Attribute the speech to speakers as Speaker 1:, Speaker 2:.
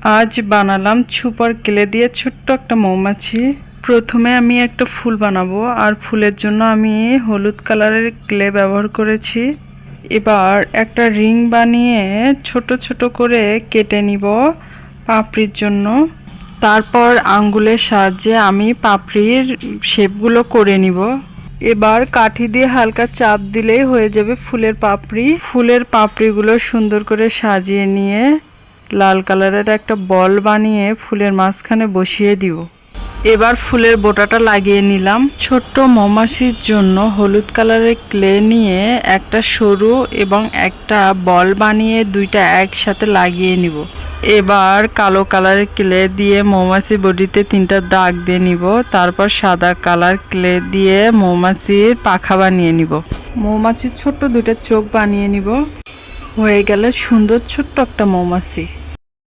Speaker 1: আজ বানালাম super clay দিয়ে ছোট্ট একটা মৌমাছি। প্রথমে আমি একটা ফুল বানাবো, আর ফুলের জন্য আমি হলুদ কালারের ক্লে ব্যবহার করেছি। এবার একটা রিং বানিয়ে ছোট ছোট করে কেটে নিব পাপড়ির জন্য। তারপর আঙ্গুলের সাহায্যে আমি পাপড়ির শেপগুলো করে নিব। এবার কাঠি দিয়ে হালকা চাপ দিলেই হয়ে যাবে ফুলের পাপড়ি। ফুলের পাপড়িগুলো সুন্দর করে সাজিয়ে নিয়ে লাল কালারের একটা বল বানিয়ে ফুলের মাঝখানে বসিয়ে দিব। এবার ফুলের বোটাটা লাগিয়ে নিলাম। ছোট্ট মৌমাছির জন্য হলুদ কালারের ক্লে নিয়ে একটা সরু এবং একটা বল বানিয়ে দুইটা একসাথে লাগিয়ে নিব। এবার কালো কালারের ক্লে দিয়ে মৌমাছি বডিতে 3টা দাগ দিয়ে নিব। তারপর সাদা কালার ক্লে দিয়ে মৌমাছির পাখা বানিয়ে নিব। মৌমাছির ছোট্ট 2টা চোখ বানিয়ে নিব। হয়ে গেলে সুন্দর ছোট্ট একটা মৌমাছি।